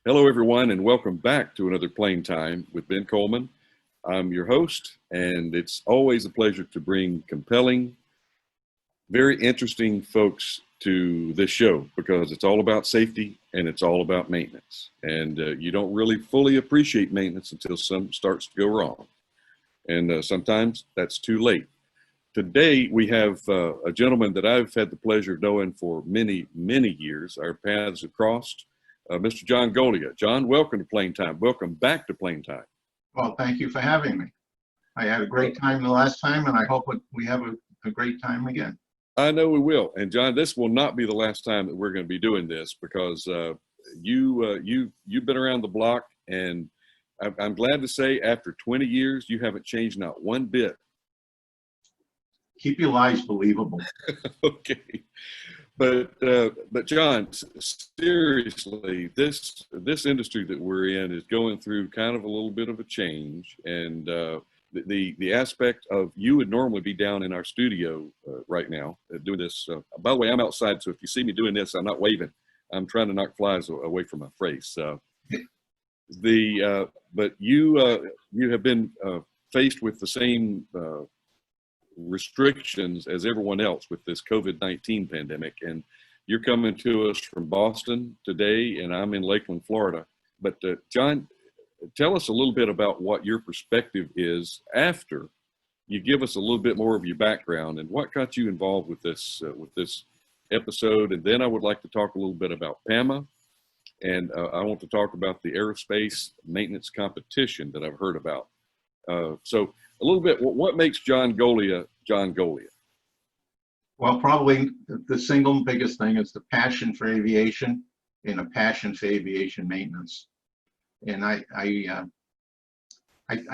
Hello, everyone, and welcome back to another Plane Time with Ben Coleman. I'm your host, and it's always a pleasure to bring compelling, very interesting folks to this show because it's all about safety and it's all about maintenance. And you don't really fully appreciate maintenance until something starts to go wrong. And sometimes that's too late. Today, we have a gentleman that I've had the pleasure of knowing for many, many years. Our paths have crossed. Mr. John Goglia. John, welcome to Plane Time. Welcome back to Plane Time. Well, thank you for having me. I had a great time the last time, and I hope we have a great time again. I know we will. And John, this will not be the last time that we're going to be doing this because you've been around the block, and I'm glad to say after 20 years, you haven't changed not one bit. Keep your lies believable. Okay. But John, seriously, this industry that we're in is going through kind of a little bit of a change, and the aspect of you would normally be down in our studio right now doing this. By the way, I'm outside, so if you see me doing this, I'm not waving. I'm trying to knock flies away from my face. But you have been faced with the same restrictions as everyone else with this COVID-19 pandemic, and you're coming to us from Boston today, and I'm in Lakeland, Florida. But John, tell us a little bit about what your perspective is after you give us a little bit more of your background and what got you involved with this episode. And then I would like to talk a little bit about Pama, and I want to talk about the aerospace maintenance competition that I've heard about. So a little bit, what makes John Goglia John Goglia? Well, probably the single biggest thing is the passion for aviation and a passion for aviation maintenance. And I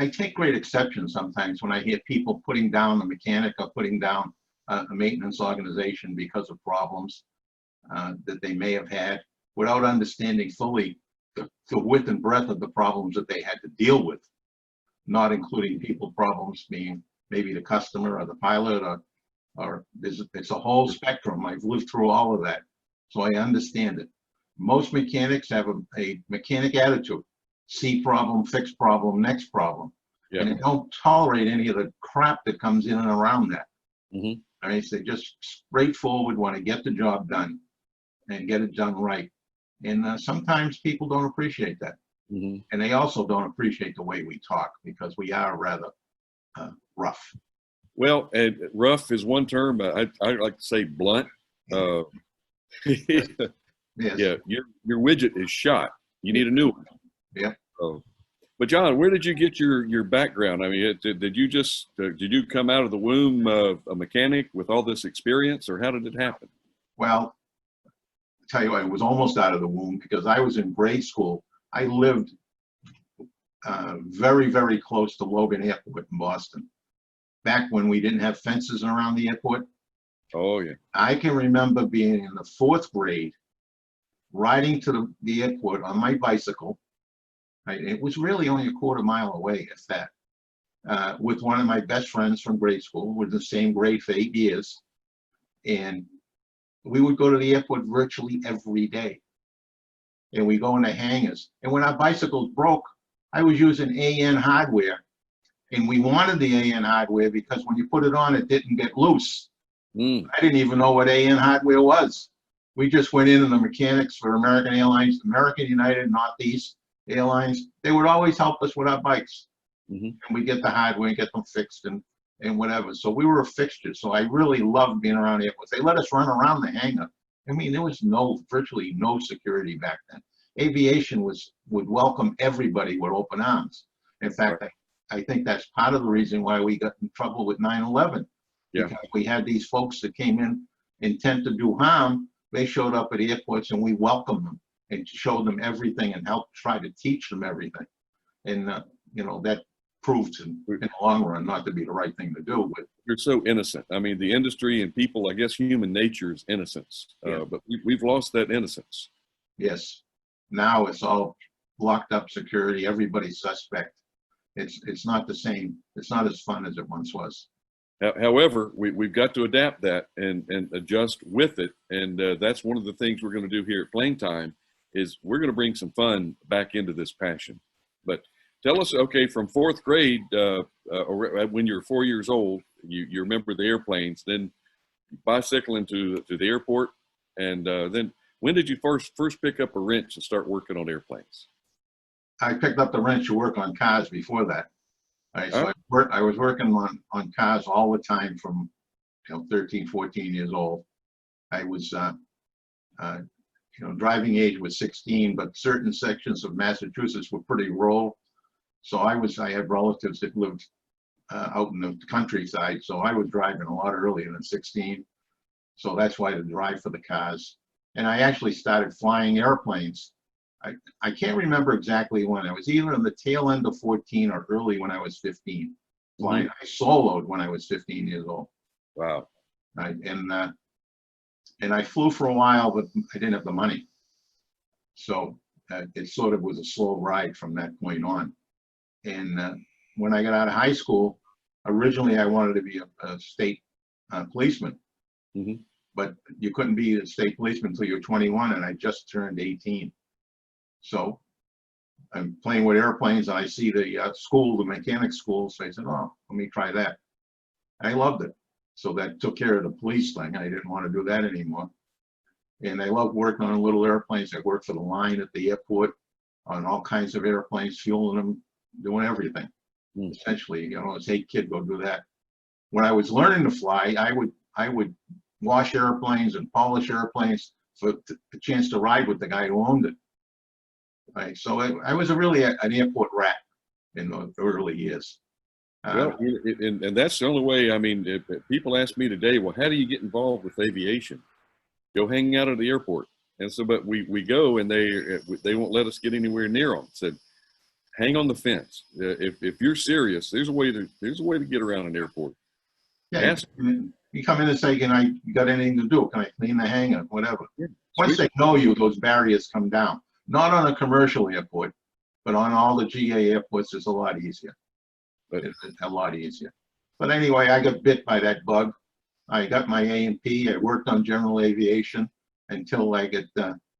take great exception sometimes when I hear people putting down a mechanic or putting down a maintenance organization because of problems that they may have had without understanding fully the width and breadth of the problems that they had to deal with. Not including people problems being maybe the customer or the pilot or it's a whole spectrum. I've lived through all of that, so I understand it. Most mechanics have a mechanic attitude: see problem, fix problem, next problem. Yeah. And they don't tolerate any of the crap that comes in and around that. Mm-hmm. I mean, they just straightforward want to get the job done and get it done right. And sometimes people don't appreciate that. Mm-hmm. And they also don't appreciate the way we talk because we are rather rough. Well, and rough is one term. I like to say blunt. Yes. Yeah, your widget is shot. You need a new one. Yeah. But John, where did you get your background? I mean, did you come out of the womb a mechanic with all this experience, or how did it happen? Well, I'll tell you what, it was almost out of the womb because I was in grade school. I lived very, very close to Logan Airport in Boston, back when we didn't have fences around the airport. Oh, yeah. I can remember being in the 4th grade, riding to the airport on my bicycle. It was really only a quarter mile away, if that, with one of my best friends from grade school. We're the same grade for 8 years. And we would go to the airport virtually every day. And we go in the hangars. And when our bicycles broke, I was using AN hardware. And we wanted the AN hardware because when you put it on, it didn't get loose. I didn't even know what AN hardware was. We just went in, and the mechanics for American Airlines, American United, Northeast Airlines, they would always help us with our bikes. Mm-hmm. And we get the hardware and get them fixed and whatever. So we were a fixture. So I really loved being around airports. They let us run around the hangar. I mean, there was virtually no security back then. Aviation would welcome everybody with open arms. In fact, I think that's part of the reason why we got in trouble with 9/11. Yeah. Because we had these folks that came in intent to do harm. They showed up at airports and we welcomed them and showed them everything and helped try to teach them everything. And that proved in the long run not to be the right thing to do. But you're so innocent. I mean, the industry and people, I guess human nature is innocence, but we've lost that innocence. Yes. Now it's all locked up security. Everybody's suspect. It's not the same. It's not as fun as it once was. However, we've got to adapt that and adjust with it. And that's one of the things we're going to do here at Plane Time is we're going to bring some fun back into this passion. But tell us, okay, from fourth grade, or when you were 4 years old, you remember the airplanes, then bicycling to the airport, and then when did you first pick up a wrench and start working on airplanes? I picked up the wrench to work on cars before that. So I was working on cars all the time from 13, 14 years old. I was, driving age was 16, but certain sections of Massachusetts were pretty rural. So I had relatives that lived out in the countryside. So I was driving a lot earlier than 16. So that's why the drive for the cars. And I actually started flying airplanes. I can't remember exactly when. I was either in the tail end of 14 or early when I was 15. Flying. I soloed when I was 15 years old. Wow. And I flew for a while, but I didn't have the money. So it sort of was a slow ride from that point on. And when I got out of high school, originally I wanted to be a state policeman. But you couldn't be a state policeman until you were 21, and I just turned 18. So I'm playing with airplanes, and I see the school, the mechanic school, so I said, oh, let me try that. I loved it. So that took care of the police thing. I didn't want to do that anymore. And I loved working on little airplanes. I worked for the line at the airport on all kinds of airplanes, fueling them, doing everything. Essentially, as a kid, go do that. When I was learning to fly, I would wash airplanes and polish airplanes for the chance to ride with the guy who owned it. Right. So I was really an airport rat in the early years. Well, and that's the only way. I mean, if people ask me today, well, how do you get involved with aviation? Go hang out at the airport. And so, but we go, and they won't let us get anywhere near them. Said, hang on the fence. If you're serious, there's a way to get around an airport. Yeah, you come in and say, you got anything to do? Can I clean the hangar? Whatever. Yeah, once they know you, those barriers come down. Not on a commercial airport, but on all the GA airports, it's a lot easier. It's a lot easier. But anyway, I got bit by that bug. I got my A&P. I worked on general aviation until I get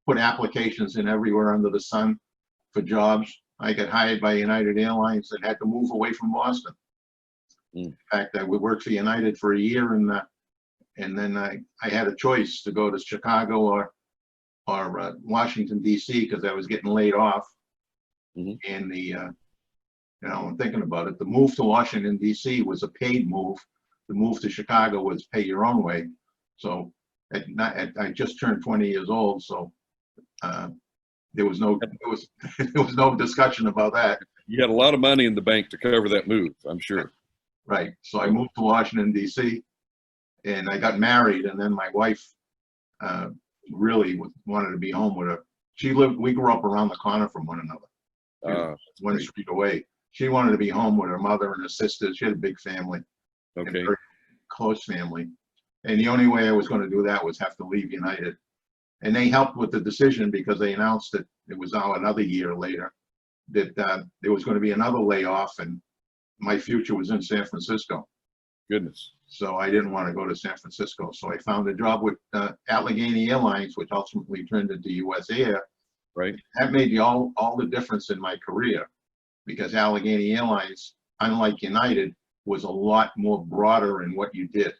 put applications in everywhere under the sun for jobs. I got hired by United Airlines and had to move away from Boston. In fact, I worked for United for a year, and then I had a choice to go to Chicago or Washington, D.C., because I was getting laid off. And I'm thinking about it. The move to Washington, D.C. was a paid move. The move to Chicago was pay your own way. So I just turned 20 years old, so there was no discussion about that. You had a lot of money in the bank to cover that move, I'm sure. Right. So I moved to Washington, D.C., and I got married, and then my wife really wanted to be home with her. We grew up around the corner from one another, one street away. She wanted to be home with her mother and her sisters. She had a big family, a very close family. And the only way I was going to do that was have to leave United. And they helped with the decision because they announced that it was now another year later that there was going to be another layoff, and my future was in San Francisco. Goodness. So I didn't want to go to San Francisco. So I found a job with Allegheny Airlines, which ultimately turned into US Air. Right. That made all the difference in my career, because Allegheny Airlines, unlike United, was a lot more broader in what you did.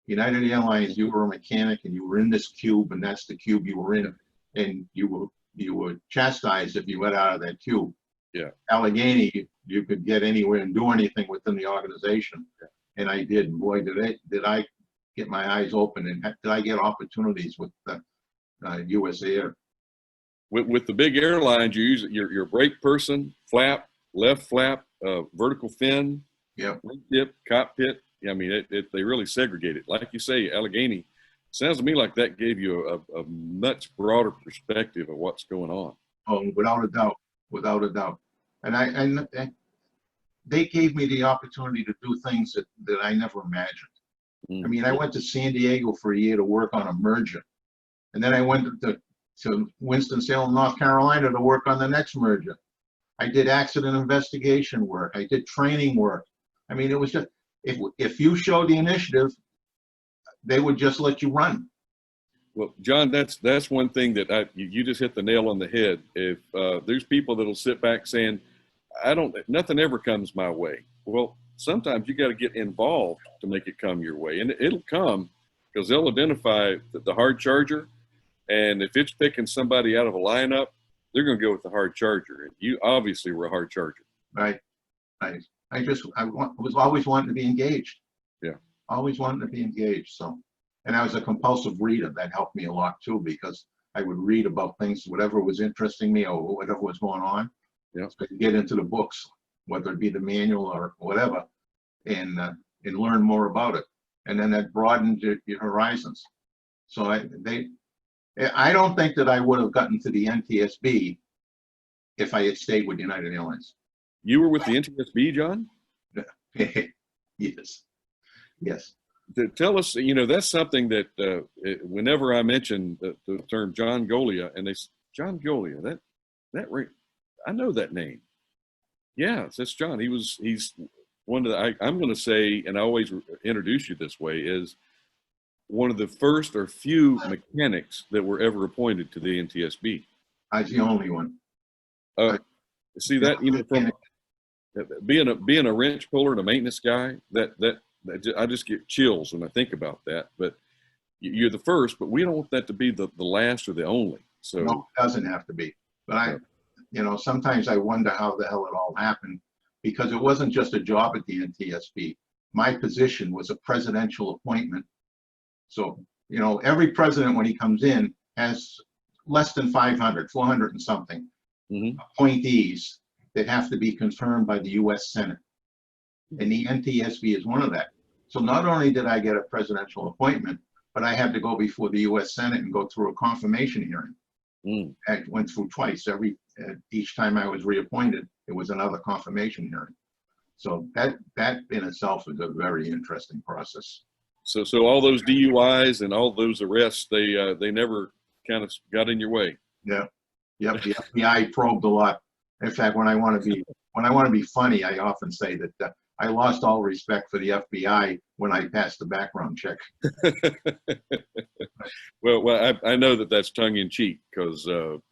United Airlines, you were a mechanic and you were in this cube, and that's the cube you were in, and you were chastised if you got out of that cube. Yeah. Allegheny, you could get anywhere and do anything within the organization. Yeah. And I did. And boy, did I get my eyes open, and did I get opportunities with US Air. With the big airlines, you use your brake person, flap, left flap, vertical fin, wing tip, cockpit. I mean, they really segregate it. Like you say, Allegheny, sounds to me like that gave you a much broader perspective of what's going on. Oh, without a doubt, without a doubt. And they gave me the opportunity to do things that I never imagined. I mean, I went to San Diego for a year to work on a merger. And then I went to Winston-Salem, North Carolina to work on the next merger. I did accident investigation work. I did training work. I mean, it was just, if you showed the initiative, they would just let you run. Well, John, that's one thing that you just hit the nail on the head. If there's people that'll sit back saying, nothing ever comes my way. Well, sometimes you got to get involved to make it come your way, and it'll come because they'll identify the hard charger, and if it's picking somebody out of a lineup, they're going to go with the hard charger. And you obviously were a hard charger. Right. I was always wanting to be engaged. Yeah. Always wanting to be engaged. So, and I was a compulsive reader. That helped me a lot too, because I would read about things, whatever was interesting me or whatever was going on. Yeah. So I could get into the books, whether it be the manual or whatever, and learn more about it. And then that broadened your horizons. So I don't think that I would have gotten to the NTSB if I had stayed with United Airlines. You were with the NTSB, John? Yes. Yes. Tell us, that's something that whenever I mention the term John Goglia, and they say, John Goglia, I know that name. Yeah, that's John. He's one of the, I'm going to say, and I always introduce you this way, is one of the first or few mechanics that were ever appointed to the NTSB. I was the only one. See that, from being a wrench puller and a maintenance guy, that I just get chills when I think about that. But you're the first, but we don't want that to be the last or the only. So no, it doesn't have to be. But sometimes I wonder how the hell it all happened, because it wasn't just a job at the NTSB. My position was a presidential appointment. So, every president, when he comes in, has less than 400 and something appointees that have to be confirmed by the U.S. Senate. And the NTSB is one of that. So not only did I get a presidential appointment, but I had to go before the U.S. Senate and go through a confirmation hearing. I went through twice. Each time I was reappointed, it was another confirmation hearing. So that in itself is a very interesting process. So all those DUIs and all those arrests, they never kind of got in your way. Yeah. Yep. The FBI probed a lot. In fact, when I want to be funny, I often say that I lost all respect for the FBI when I passed the background check. Well, I know that's tongue in cheek, because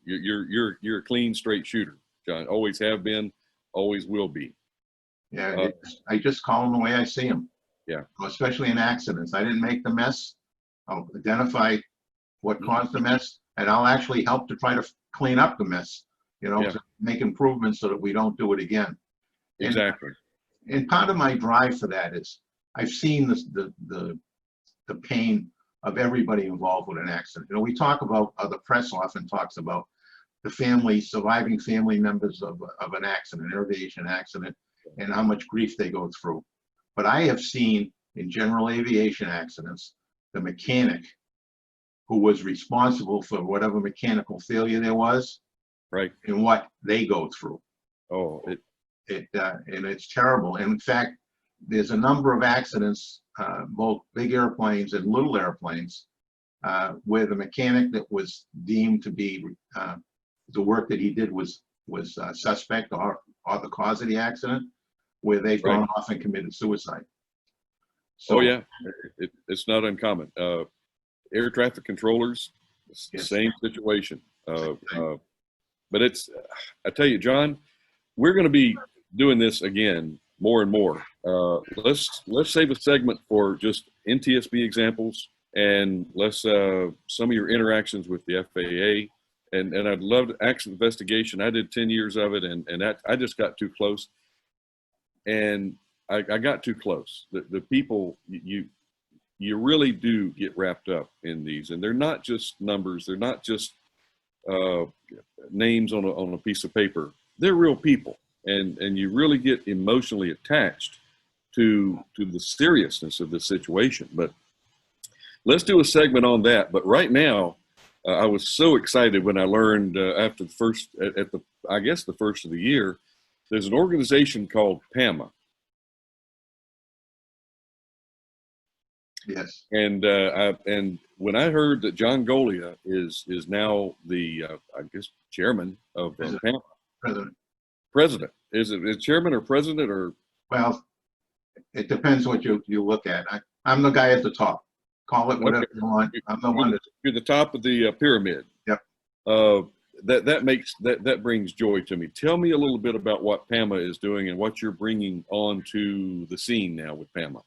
you're a clean, straight shooter, John. Always have been, always will be. Yeah, I just call them the way I see them. Yeah. Especially in accidents. I didn't make the mess. I'll identify what caused the mess, and I'll actually help to try to clean up the mess. To make improvements so that we don't do it again. Exactly. And part of my drive for that is I've seen the pain of everybody involved with an accident. We talk about, the press often talks about the surviving family members of an accident, an aviation accident, and how much grief they go through. But I have seen in general aviation accidents, the mechanic who was responsible for whatever mechanical failure there was, right, and what they go through. Oh, and it's terrible. And in fact, there's a number of accidents, both big airplanes and little airplanes, where the mechanic that was deemed to be the work that he did was suspect or the cause of the accident, where they've gone off and committed suicide. So, it's not uncommon. Air traffic controllers, same situation. But I tell you, John, we're going to be doing this again more and more. Let's save a segment for just NTSB examples, and let's some of your interactions with the FAA. And I'd love accident investigation. I did 10 years of it, and I just got too close. And I got too close. The people, you really do get wrapped up in these, and they're not just numbers. They're not just names on a piece of paper. They're real people, and you really get emotionally attached to the seriousness of the situation. But let's do a segment on that. But right now, I was so excited when I learned after the first, the first of the year, there's an organization called Pama. Yes. And when I heard that John Goglia is now the chairman of Pama. President. Is it chairman or president or? Well, it depends what you look at. I'm the guy at the top. Call it whatever you want. I'm the one that. You're the top of the pyramid. Yep. That brings joy to me. Tell me a little bit about what Pama is doing and what you're bringing onto the scene now with Pama.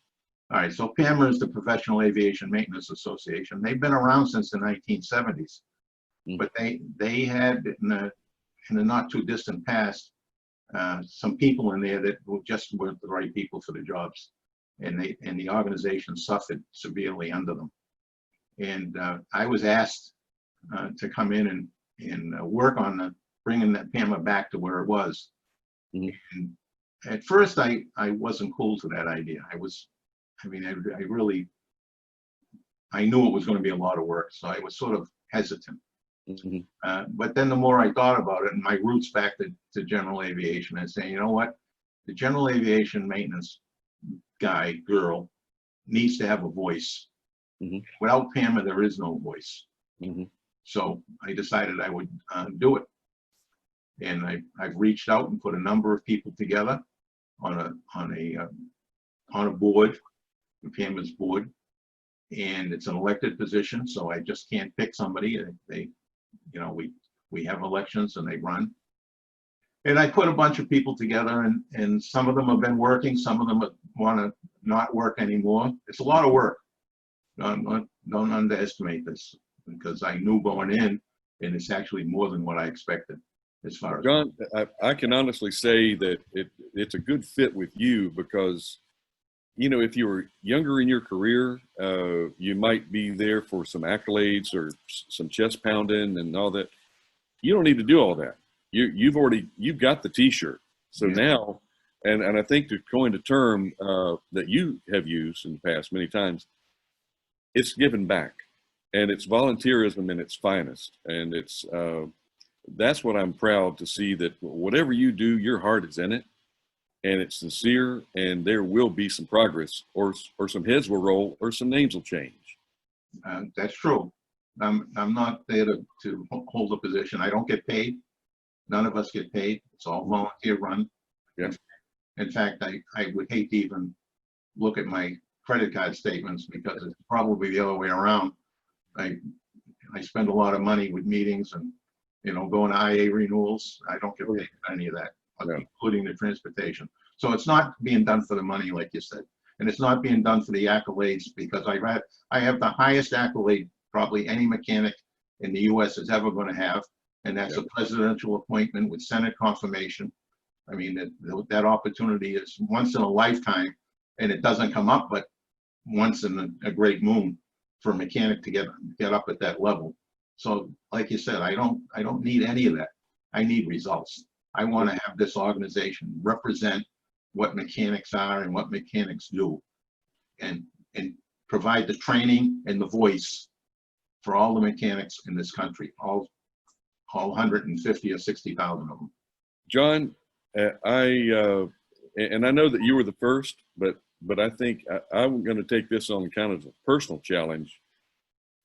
All right, so Pama is the Professional Aviation Maintenance Association. They've been around since the 1970s, but they had in the not too distant past some people in there that just weren't the right people for the jobs, and the organization suffered severely under them. And I was asked to come in and work on bringing that Pama back to where it was. And at first, I wasn't cool to that idea. I knew it was going to be a lot of work, so I was sort of hesitant. But then the more I thought about it, and my roots back to general aviation, and saying, you know what, the general aviation maintenance guy, girl, needs to have a voice. Without Pama, there is no voice. So I decided I would do it. And I've reached out and put a number of people together on a board, the Pama's board, and it's an elected position, so I just can't pick somebody. We have elections and they run. And I put a bunch of people together, and some of them have been working, some of them want to not work anymore. It's a lot of work. Don't underestimate this, because I knew going in, and it's actually more than what I expected. As far as John, I can honestly say that it's a good fit with you, because if you were younger in your career, you might be there for some accolades or some chest pounding and all that. You don't need to do all that. You've got the T-shirt. So now, and I think to coin a term that you have used in the past many times, it's giving back, and it's volunteerism in its finest. And that's what I'm proud to see, that whatever you do, your heart is in it, and it's sincere, and there will be some progress, or some heads will roll, or some names will change. That's true. I'm not there to hold a position. I don't get paid. None of us get paid. It's all volunteer run. Yeah. In fact, I would hate to even look at my credit card statements, because it's probably the other way around. I spend a lot of money with meetings and going to IA renewals. I don't get paid for any of that, including the transportation. So it's not being done for the money, like you said, and it's not being done for the accolades, because I have the highest accolade probably any mechanic in the U.S. is ever going to have, and that's a presidential appointment with Senate confirmation. I mean, that opportunity is once in a lifetime, and it doesn't come up but once in a great moon for a mechanic to get up at that level. So like you said, I don't need any of that. I need results. I want to have this organization represent what mechanics are and what mechanics do, and provide the training and the voice for all the mechanics in this country, all 150 or 60,000 of them. John, and I know that you were the first, but I think I'm going to take this on kind of a personal challenge.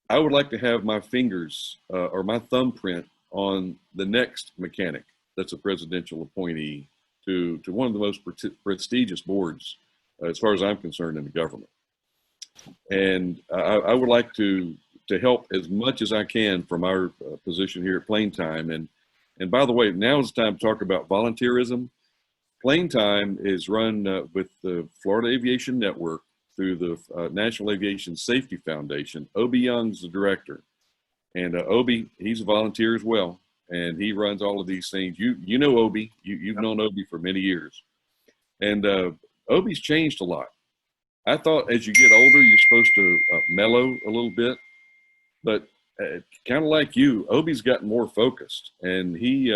I would like to have my fingers or my thumbprint on the next mechanic that's a presidential appointee to one of the most prestigious boards, as far as I'm concerned, in the government. And I would like to help as much as I can from our position here at Plane Time. And by the way, now is the time to talk about volunteerism. Plane Time is run with the Florida Aviation Network through the National Aviation Safety Foundation. Obi Young's the director, and Obi, he's a volunteer as well, and he runs all of these things. You know Obi, you've known Obi for many years, and Obi's changed a lot. I thought as you get older, you're supposed to mellow a little bit, but kind of like you, Obi's gotten more focused, and he,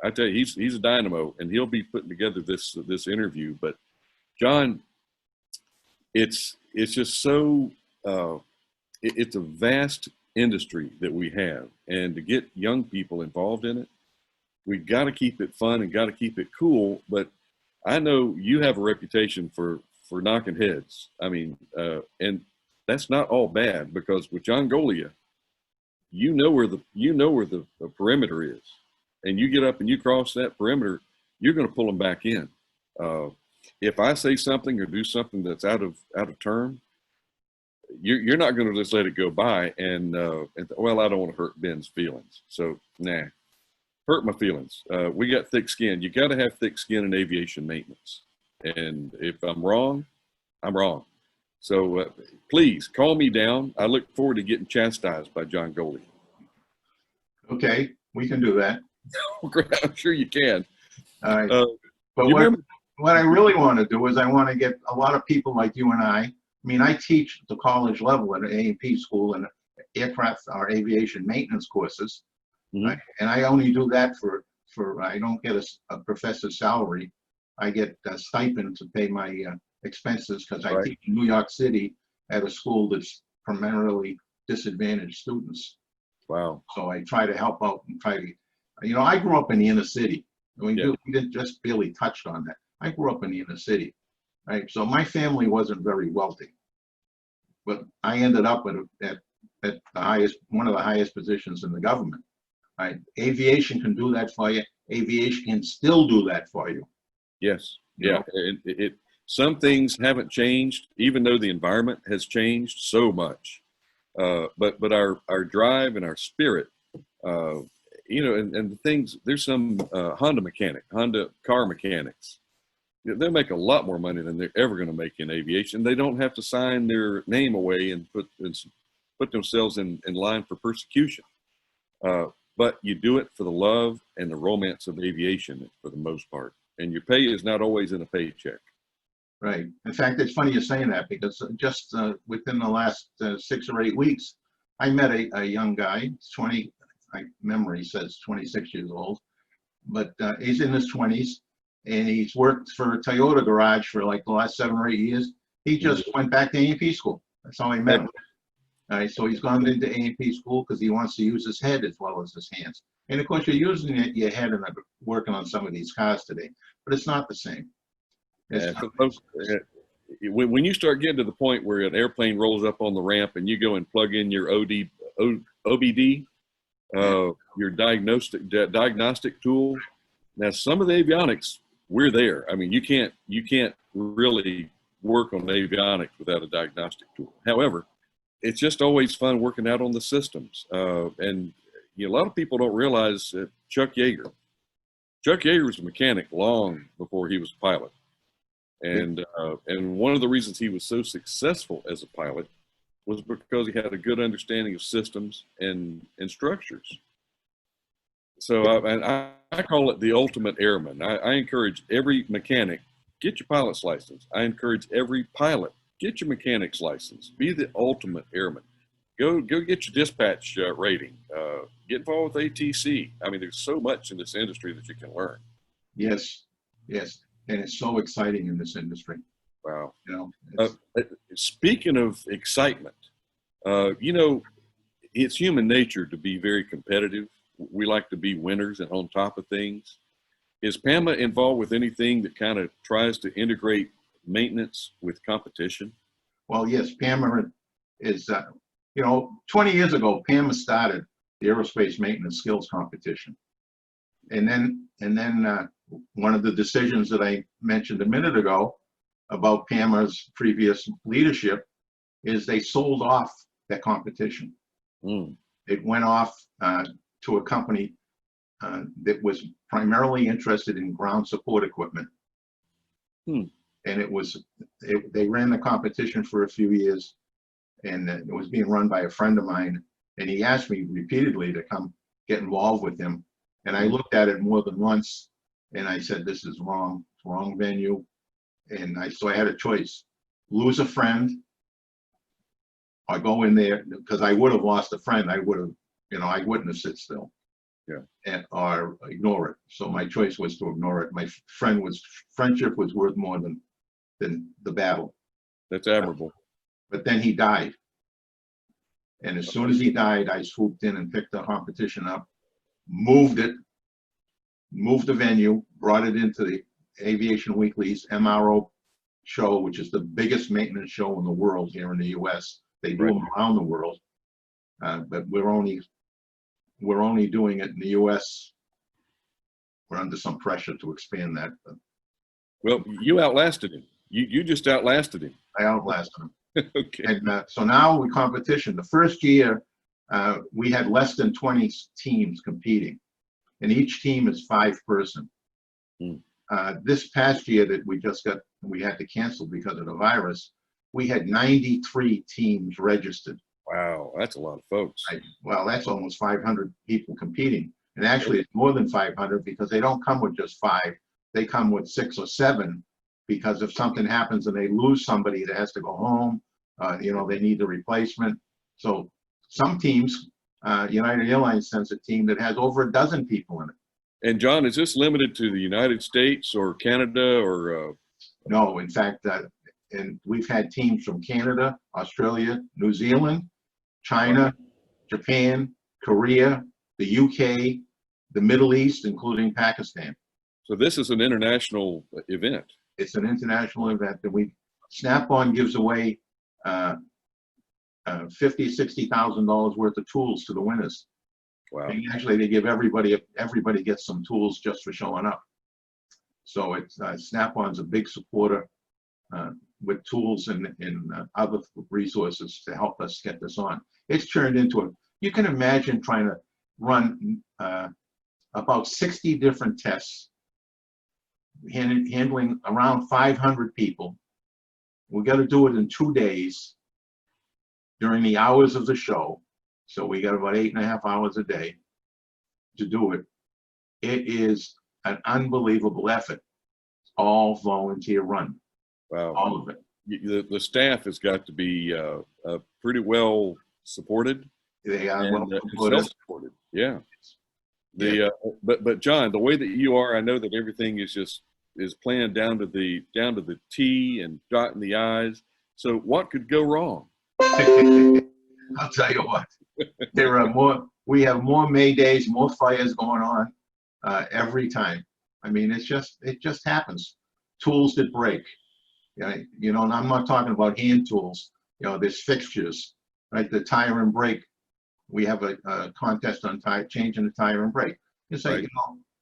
I tell you, he's a dynamo, and he'll be putting together this interview. But John, it's just so it's a vast industry that we have, and to get young people involved in it, we've got to keep it fun and got to keep it cool. But I know you have a reputation for knocking heads. I mean, and that's not all bad, because with John Goglia, you know where the perimeter is, and you get up and you cross that perimeter, you're going to pull them back in. If I say something or do something that's out of term, you're not going to just let it go by well, I don't want to hurt Ben's feelings. So nah, hurt my feelings. We got thick skin. You got to have thick skin in aviation maintenance. And if I'm wrong, I'm wrong. So please call me down. I look forward to getting chastised by John Goglia. Okay, we can do that. I'm sure you can. All right. But what I really want to do is I want to get a lot of people like you and I mean, I teach the college level at an A&P school and aircraft or aviation maintenance courses. Mm-hmm. Right? And I only do that for I don't get a professor's salary. I get a stipend to pay my expenses because I teach in New York City at a school that's primarily disadvantaged students. Wow. So I try to help out and try to, you know, I grew up in the inner city. We didn't just barely touched on that. I grew up in the inner city, right? So my family wasn't very wealthy, but I ended up at the highest, one of the highest positions in the government. Right? Aviation can do that for you. Aviation can still do that for you. Yes. Yeah. Some things haven't changed, even though the environment has changed so much. But our drive and our spirit, you know, and the things, there's some Honda car mechanics. They'll make a lot more money than they're ever going to make in aviation. They don't have to sign their name away and put themselves in line for persecution. But you do it for the love and the romance of aviation for the most part. And your pay is not always in a paycheck. Right. In fact, it's funny you're saying that because just within the last 6 or 8 weeks, I met a young guy, 20, my memory says 26 years old, but he's in his 20s and he's worked for a Toyota garage for like the last 7 or 8 years. He just went back to A&P school. That's how I met him. All right, so he's gone into A&P school because he wants to use his head as well as his hands. And of course, you're using your head and working on some of these cars today, but it's not the same. When you start getting to the point where an airplane rolls up on the ramp and you go and plug in your OBD, your diagnostic tool. Now, some of the avionics, we're there. I mean, you can't really work on avionics without a diagnostic tool. However, it's just always fun working out on the systems. And you know, a lot of people don't realize that Chuck Yeager was a mechanic long before he was a pilot. And one of the reasons he was so successful as a pilot was because he had a good understanding of systems and structures. So I call it the ultimate airman. I encourage every mechanic, get your pilot's license. I encourage every pilot, get your mechanic's license. Be the ultimate airman. Go get your dispatch rating. Get involved with ATC. I mean, there's so much in this industry that you can learn. Yes, yes. And it's so exciting in this industry. Wow. You know, speaking of excitement, you know, it's human nature to be very competitive. We like to be winners and on top of things. Is Pama involved with anything that kind of tries to integrate maintenance with competition? Well, yes, Pama is, you know, 20 years ago, Pama started the aerospace maintenance skills competition. And then one of the decisions that I mentioned a minute ago about Pama's previous leadership is they sold off that competition. It went off to a company that was primarily interested in ground support equipment. And they ran the competition for a few years, and it was being run by a friend of mine. And he asked me repeatedly to come get involved with him. And I looked at it more than once, and I said, this is wrong, it's wrong venue. And so I had a choice, lose a friend or go in there, because I would have lost a friend. I would have, you know, I wouldn't have sit still. Or ignore it. So my choice was to ignore it. My friendship was worth more than the battle. That's admirable. But then he died. And as soon as he died, I swooped in and picked the competition up, moved the venue, brought it into the Aviation Weekly's MRO show, which is the biggest maintenance show in the world here in the US. They do them around the world, but we're only doing it in the US. We're under some pressure to expand that. But well, you outlasted him. You just outlasted him. I outlasted him. Okay. And so now we competition. The first year, we had less than 20 teams competing, and each team is 5-person. Hmm. This past year that we had to cancel because of the virus, we had 93 teams registered. Wow, that's a lot of folks. Well, that's almost 500 people competing. And actually, it's more than 500 because they don't come with just 5. They come with 6 or 7 because if something happens and they lose somebody that has to go home, they need the replacement. So some teams, United Airlines sends a team that has over a dozen people in it. And John, is this limited to the United States or Canada or? No, in fact, and we've had teams from Canada, Australia, New Zealand, China, Japan, Korea, the UK, the Middle East, including Pakistan. So this is an international event. It's an international event that Snap-on gives away $50,000-$60,000 worth of tools to the winners. Wow. And actually, they give everybody gets some tools just for showing up. So it's Snap-on's a big supporter with tools and other resources to help us get this on. It's turned into you can imagine trying to run about 60 different tests, handling around 500 people. We got to do it in 2 days during the hours of the show. So we got about 8.5 hours a day to do it. It is an unbelievable effort. All volunteer run. Wow. All of it. The staff has got to be pretty well supported. They are and, well supported. Yeah. But John, the way that you are, I know that everything is planned down to the T and dotting the I's. So what could go wrong? I'll tell you what. There are more. We have more Maydays, more fires going on every time. I mean, it just happens. Tools that break. And I'm not talking about hand tools. There's fixtures, right? The tire and brake. We have a contest on changing the tire and brake. It's like, right.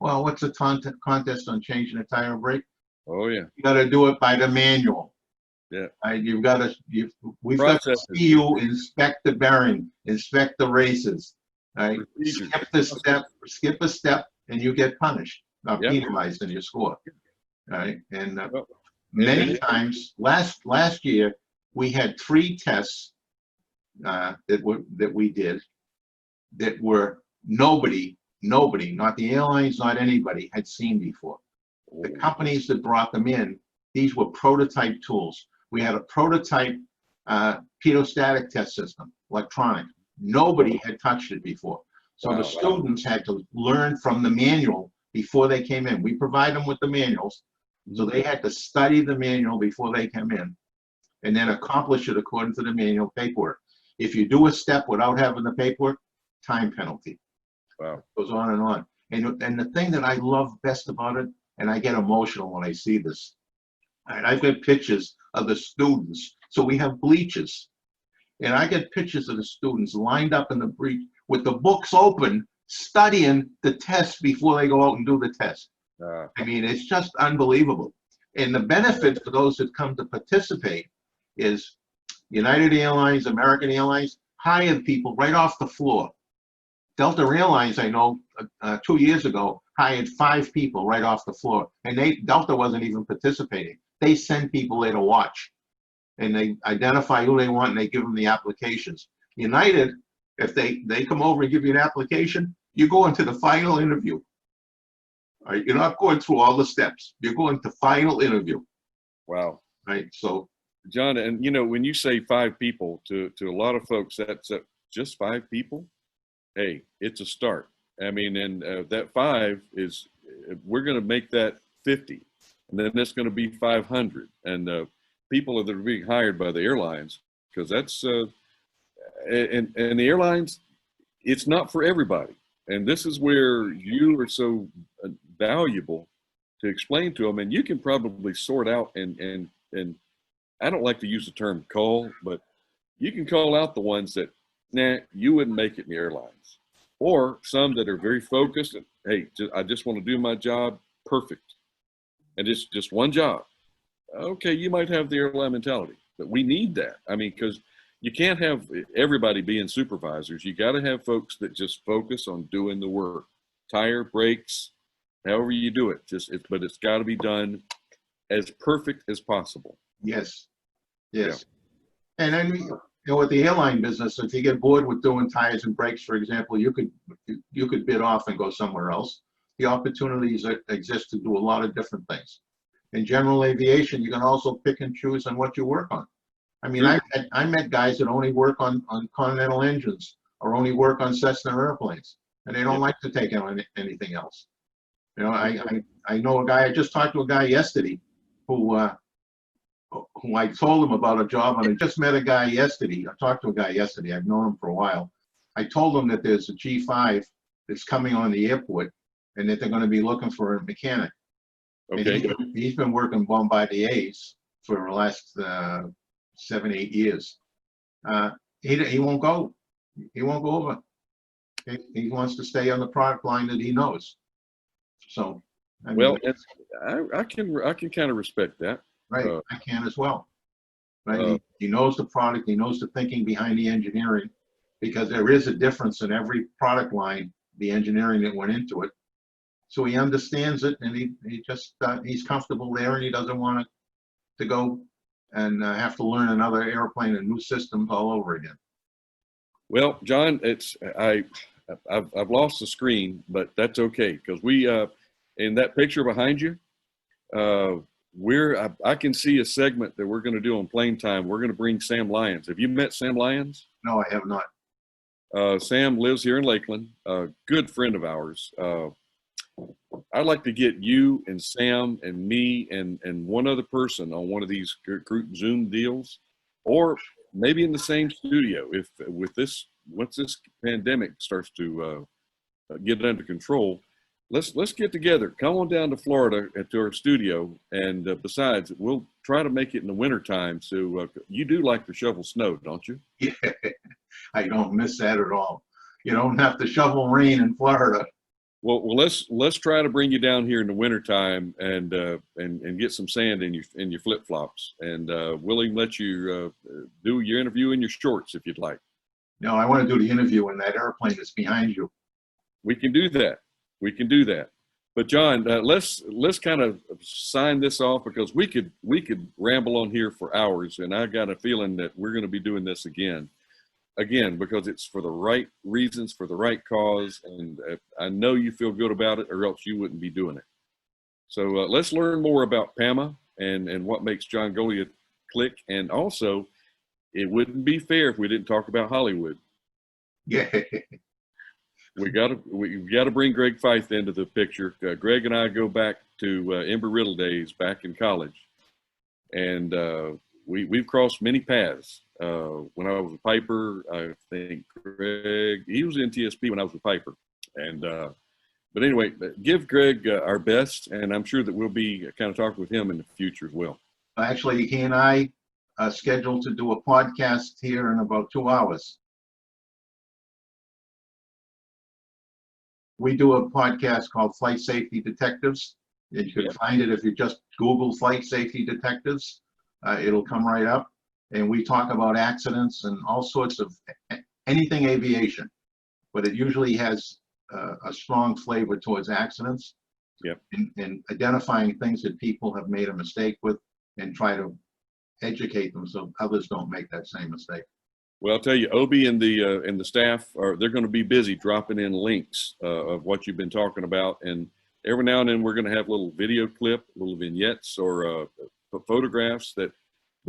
Well, what's a contest on changing the tire and brake? Oh yeah. You got to do it by the manual. Yeah. Right? We've got to see you inspect the bearing, inspect the races. Right? Skip a step, and you get punished, penalized in your score. Right? And many times, last year we had 3 tests that we did that were nobody, not the airlines, not anybody had seen before. The companies that brought them in, these were prototype tools. We had a prototype pedostatic test system, electronic. Nobody had touched it before. So the students had to learn from the manual before they came in. We provide them with the manuals. So they had to study the manual before they came in and then accomplish it according to the manual paperwork. If you do a step without having the paperwork, time penalty. Wow. It goes on and on. And the thing that I love best about it, and I get emotional when I see this, and I've got pictures of the students. So we have bleachers. And I get pictures of the students lined up in the breach with the books open, studying the test before they go out and do the test. I mean, it's just unbelievable. And the benefit for those that come to participate is United Airlines, American Airlines, hired people right off the floor. Delta Airlines, I know, 2 years ago, hired 5 people right off the floor. And Delta wasn't even participating. They send people there to watch. And they identify who they want and they give them the applications. United, if they come over and give you an application, you go into the final interview. All right, you're not going through all the steps. You're going to final interview. Wow. Right. So, John, and when you say 5 people to a lot of folks, that's just 5 people. Hey, it's a start. I mean, and that 5 is, we're going to make that 50, and then it's going to be 500, and people that are being hired by the airlines, because that's and the airlines, it's not for everybody. And this is where you are so valuable to explain to them, and you can probably sort out and I don't like to use the term call, but you can call out the ones that, nah, you wouldn't make it in the airlines, or some that are very focused and, hey, I just want to do my job perfect, and it's just one job. Okay, you might have the airline mentality, But we need that. I mean, because you can't have everybody being supervisors. You got to have folks that just focus on doing the work. Tire, brakes, however you do it. But it's got to be done as perfect as possible. Yes. Yes. Yeah. And then, you know, with the airline business, if you get bored with doing tires and brakes, for example, you could bid off and go somewhere else. The opportunities exist to do a lot of different things. In general aviation, you can also pick and choose on what you work on. I mean, I met guys that only work on Continental engines or only work on Cessna airplanes, and they don't like to take on anything else. You know, I know a guy, I just talked to a guy yesterday who I told him about a job, and I just met a guy yesterday. I talked to a guy yesterday. I've known him for a while. I told him that there's a G5 that's coming on the airport and that they're going to be looking for a mechanic. Okay. He's been working Bombardiers for the last 7, 8 years. He won't go. He won't go over. He wants to stay on the product line that he knows. So, I mean, well, I can kind of respect that. Right, I can as well. Right, he knows the product. He knows the thinking behind the engineering, because there is a difference in every product line, the engineering that went into it. So he understands it, and he just he's comfortable there, and he doesn't want to go and have to learn another airplane and new systems all over again. Well, John, I've lost the screen, but that's okay, because we in that picture behind you, I can see a segment that we're going to do on Plane Time. We're going to bring Sam Lyons. Have you met Sam Lyons? No, I have not. Sam lives here in Lakeland, a good friend of ours. I'd like to get you and Sam and me and one other person on one of these group Zoom deals, or maybe in the same studio. If once this pandemic starts to get under control, let's get together. Come on down to Florida to our studio, and besides, we'll try to make it in the wintertime. So you do like to shovel snow, don't you? Yeah, I don't miss that at all. You don't have to shovel rain in Florida. Well, let's try to bring you down here in the wintertime and get some sand in your flip flops, and we'll even let you do your interview in your shorts if you'd like. No, I want to do the interview in that airplane that's behind you. We can do that. We can do that. But John, let's kind of sign this off, because we could ramble on here for hours, and I got a feeling that we're going to be doing this again, because it's for the right reasons, for the right cause, and I know you feel good about it, or else you wouldn't be doing it. So let's learn more about Pama and what makes John Goglia click, and also, it wouldn't be fair if we didn't talk about Hollywood. Yeah. We got to bring Greg Feith into the picture. Greg and I go back to Embry-Riddle days back in college, and we've crossed many paths. When I was with Piper, I think Greg, he was in TSP when I was with Piper, and but anyway, give Greg our best, and I'm sure that we'll be kind of talking with him in the future as well. Actually, he and I are scheduled to do a podcast here in about 2 hours. We do a podcast called Flight Safety Detectives. You can find it if you just Google Flight Safety Detectives. It'll come right up. And we talk about accidents and all sorts of anything aviation, but it usually has a strong flavor towards accidents. Yep. And identifying things that people have made a mistake with, and try to educate them so others don't make that same mistake. Well, I'll tell you, Obi and the staff they're going to be busy dropping in links of what you've been talking about, and every now and then we're going to have a little video clip, little vignettes, or photographs that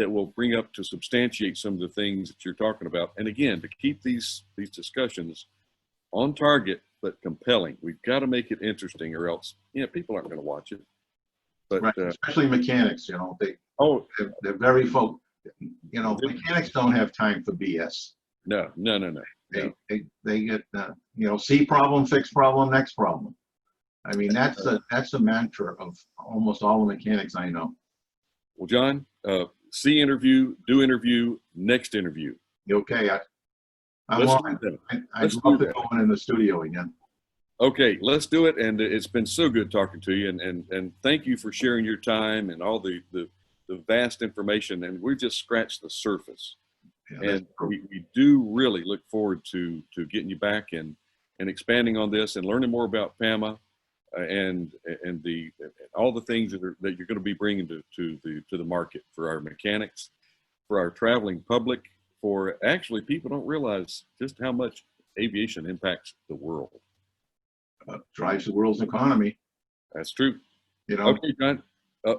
will bring up to substantiate some of the things that you're talking about. And again, to keep these discussions on target but compelling, we've got to make it interesting, or else people aren't going to watch it. But right, especially mechanics, they're very focused. Mechanics don't have time for BS. No. They get see problem, fix problem, next problem. I mean, that's a mantra of almost all the mechanics I know. Well, John, see interview, do interview, next interview. Okay, I'd love to go in the studio again. Okay, let's do it. And it's been so good talking to you, and thank you for sharing your time and all the the vast information, and we've just scratched the surface. Yeah, And we do really look forward to getting you back and expanding on this and learning more about Pama and all the things that you're going to be bringing to the market for our mechanics, for our traveling public, for actually people don't realize just how much aviation impacts the world. drives the world's economy, That's true. you know. Okay, John.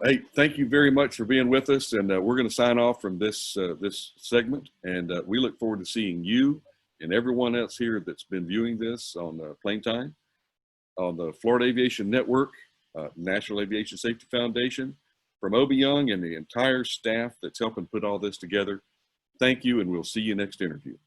Hey, thank you very much for being with us, and we're going to sign off from this this segment, and we look forward to seeing you and everyone else here that's been viewing this on Plane Time, on the Florida Aviation Network, National Aviation Safety Foundation, from Obi Young and the entire staff that's helping put all this together. Thank you, and we'll see you next interview.